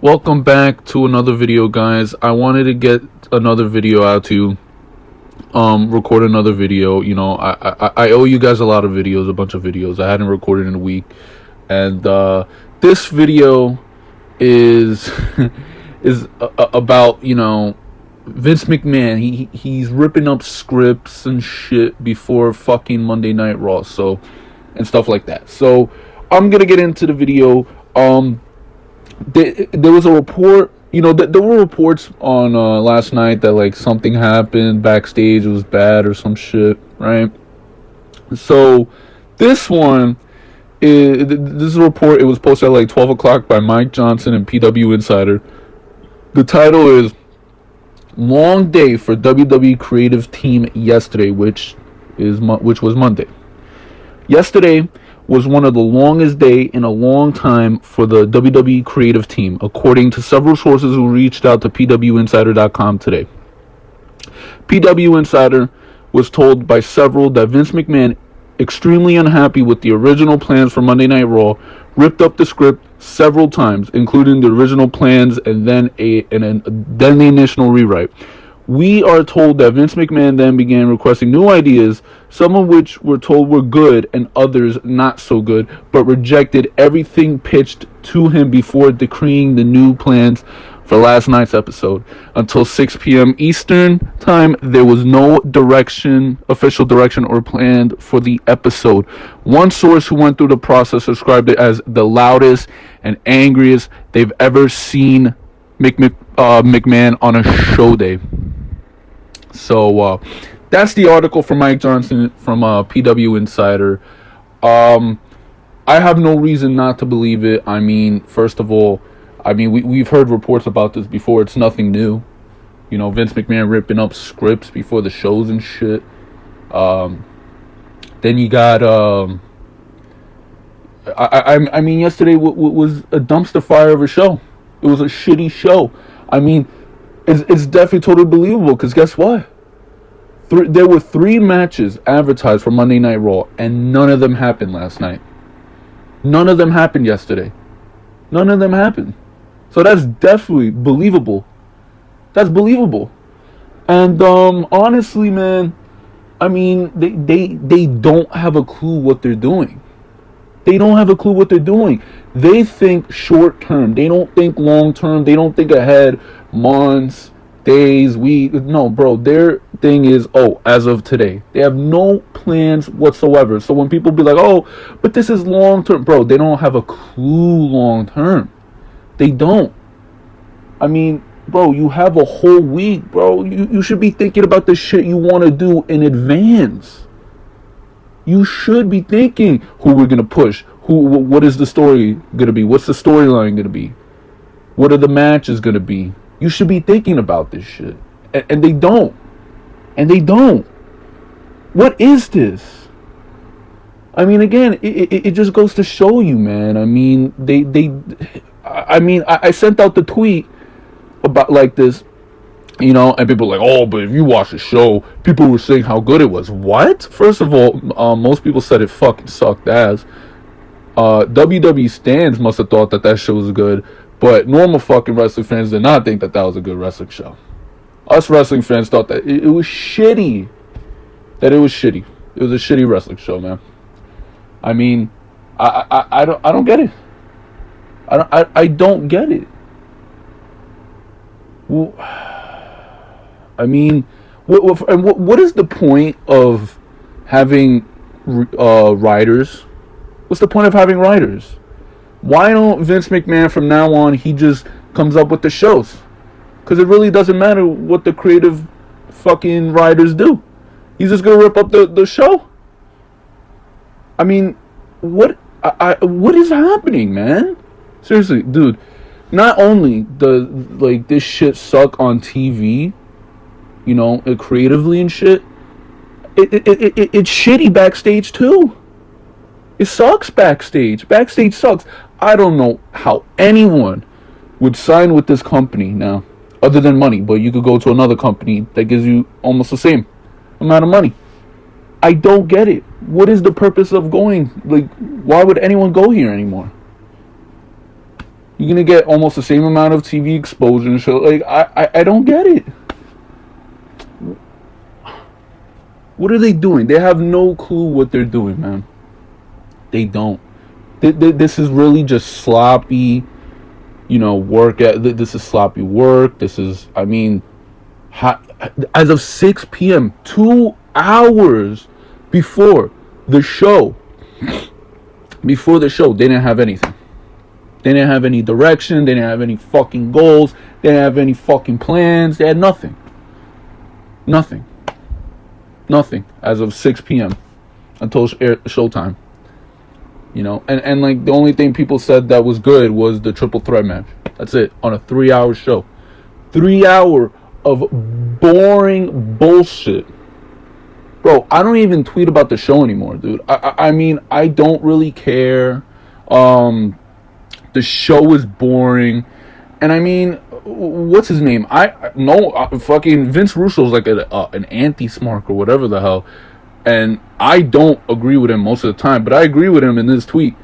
Welcome back to another video, guys. I wanted to get another video out to you. Record another video. I owe you guys a lot of videos, a bunch of videos. I hadn't recorded in a week. And this video is about, Vince McMahon. He's ripping up scripts and shit before fucking Monday Night Raw, and stuff like that. So I'm gonna get into the video. There was a report, there were reports on last night that like something happened backstage, it was bad or some shit, right? So this one this report, it was posted at like 12 o'clock by Mike Johnson and PW Insider. The title is "Long Day for WWE Creative Team Yesterday," which was Monday. Yesterday was one of the longest day in a long time for the WWE creative team, according to several sources who reached out to PWInsider.com today. PW Insider was told by several that Vince McMahon, extremely unhappy with the original plans for Monday Night Raw, ripped up the script several times, including the original plans and then the initial rewrite. We are told that Vince McMahon then began requesting new ideas, some of which were told were good and others not so good, but rejected everything pitched to him before decreeing the new plans for last night's episode. Until 6 p.m. Eastern time, there was no official direction or plan for the episode. One source who went through the process described it as the loudest and angriest they've ever seen McMahon on a show day. So that's the article from Mike Johnson from PW Insider. I have no reason not to believe it. I mean, first of all, we've heard reports about this before. It's nothing new. Vince McMahon ripping up scripts before the shows and shit. Then you got yesterday was a dumpster fire of a show. It was a shitty show. It's definitely totally believable, because guess what? There were 3 matches advertised for Monday Night Raw, and none of them happened last night. None of them happened yesterday. None of them happened. So that's definitely believable. That's believable. And honestly, man, they don't have a clue what they're doing. They don't have a clue what they're doing. They think short term. They don't think long term. They don't think ahead, months, days, weeks. No, bro. Their thing is, as of today. They have no plans whatsoever. So when people be like, but this is long term, bro, they don't have a clue long term. They don't. Bro, you have a whole week, bro. You should be thinking about the shit you want to do in advance. You should be thinking who we're gonna push. What is the story gonna be? What's the storyline gonna be? What are the matches gonna be? You should be thinking about this shit, and they don't. And they don't. What is this? Again, it just goes to show you, man. I sent out the tweet about like this. And people are like, but if you watch the show, people were saying how good it was. What? First of all, most people said it fucking sucked ass. WWE stans must have thought that show was good, but normal fucking wrestling fans did not think that was a good wrestling show. Us wrestling fans thought that it was shitty. That it was shitty. It was a shitty wrestling show, man. I don't get it. I don't get it. Well, what is the point of having writers? What's the point of having writers? Why don't Vince McMahon from now on, he just comes up with the shows? Because it really doesn't matter what the creative fucking writers do. He's just gonna rip up the show. What is happening, man? Seriously, dude. Not only does this shit suck on TV, creatively and shit, it's shitty backstage too. It sucks backstage. Backstage sucks. I don't know how anyone would sign with this company now, other than money. But you could go to another company that gives you almost the same amount of money. I don't get it. What is the purpose of going? Why would anyone go here anymore? You're gonna get almost the same amount of TV exposure and show. Like, I don't get it. What are they doing? They have no clue what they're doing, man. They don't. This is really just sloppy, work. This is sloppy work. This is, I mean, as of 6 p.m., 2 hours before the show, they didn't have anything. They didn't have any direction. They didn't have any fucking goals. They didn't have any fucking plans. They had nothing. Nothing as of 6 p.m. until showtime. And like the only thing people said that was good was the triple threat match. That's it, on a 3-hour show. 3 hour of boring bullshit. Bro, I don't even tweet about the show anymore, dude. I mean, I don't really care. The show is boring. And I mean, what's his name? Fucking Vince Russo's like an anti-smart or whatever the hell. And I don't agree with him most of the time, but I agree with him in this tweet.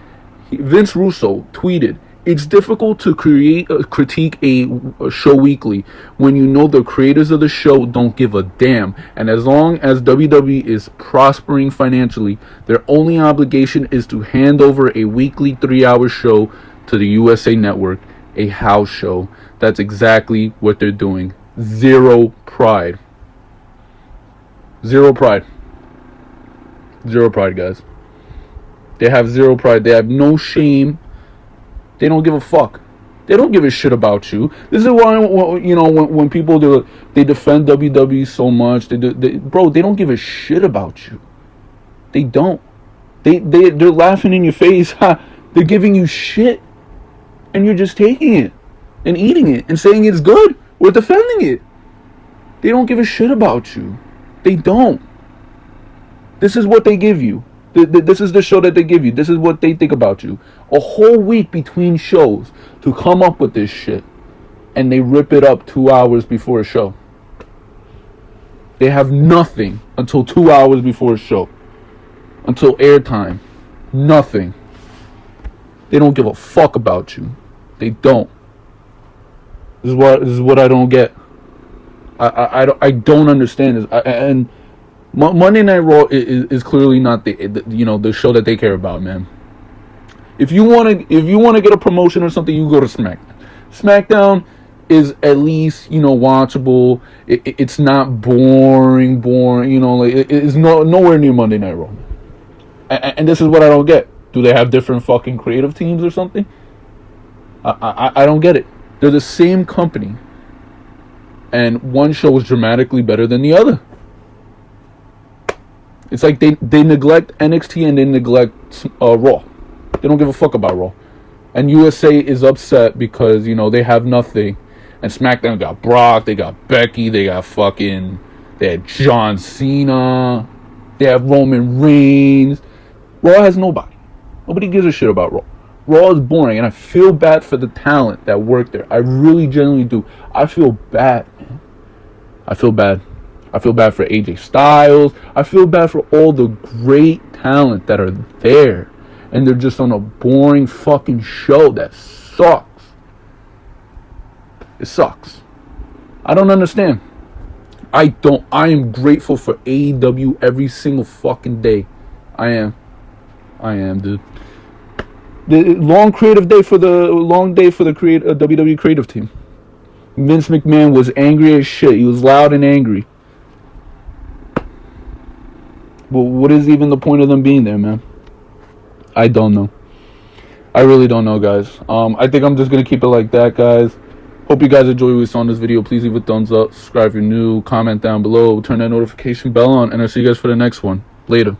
Vince Russo tweeted, "It's difficult to critique a show weekly when you know the creators of the show don't give a damn. And as long as WWE is prospering financially, their only obligation is to hand over a weekly 3-hour show to the USA Network, a house show." That's exactly what they're doing. Zero pride. Zero pride. Zero pride, guys. They have zero pride. They have no shame. They don't give a fuck. They don't give a shit about you. This is why, when people they defend WWE so much, bro, they don't give a shit about you. They don't. They're laughing in your face. They're giving you shit, and you're just taking it and eating it and saying it's good or defending it. They don't give a shit about you. They don't. This is what they give you. This is the show that they give you. This is what they think about you. A whole week between shows to come up with this shit. And they rip it up 2 hours before a show. They have nothing until 2 hours before a show. Until airtime. Nothing. They don't give a fuck about you. They don't. This is what I don't get. I don't understand this. And Monday Night Raw is clearly not the show that they care about, man. If you want to get a promotion or something, you go to SmackDown. SmackDown is at least watchable. It's not boring. It's nowhere near Monday Night Raw. And this is what I don't get. Do they have different fucking creative teams or something? I don't get it. They're the same company, and one show is dramatically better than the other. It's like they neglect NXT and they neglect Raw. They don't give a fuck about Raw. And USA is upset because, they have nothing. And SmackDown got Brock, they got Becky, they had John Cena, they have Roman Reigns. Raw has nobody. Nobody gives a shit about Raw. Raw is boring, and I feel bad for the talent that worked there. I really genuinely do. I feel bad, man. I feel bad. I feel bad for AJ Styles. I feel bad for all the great talent that are there. And they're just on a boring fucking show that sucks. It sucks. I don't understand. I am grateful for AEW every single fucking day. I am, dude. The long day for the WWE creative team. Vince McMahon was angry as shit. He was loud and angry. Well, what is even the point of them being there, man? I don't know. I really don't know, guys. I think I'm just going to keep it like that, guys. Hope you guys enjoy what we saw in this video. Please leave a thumbs up. Subscribe if you're new. Comment down below. Turn that notification bell on. And I'll see you guys for the next one. Later.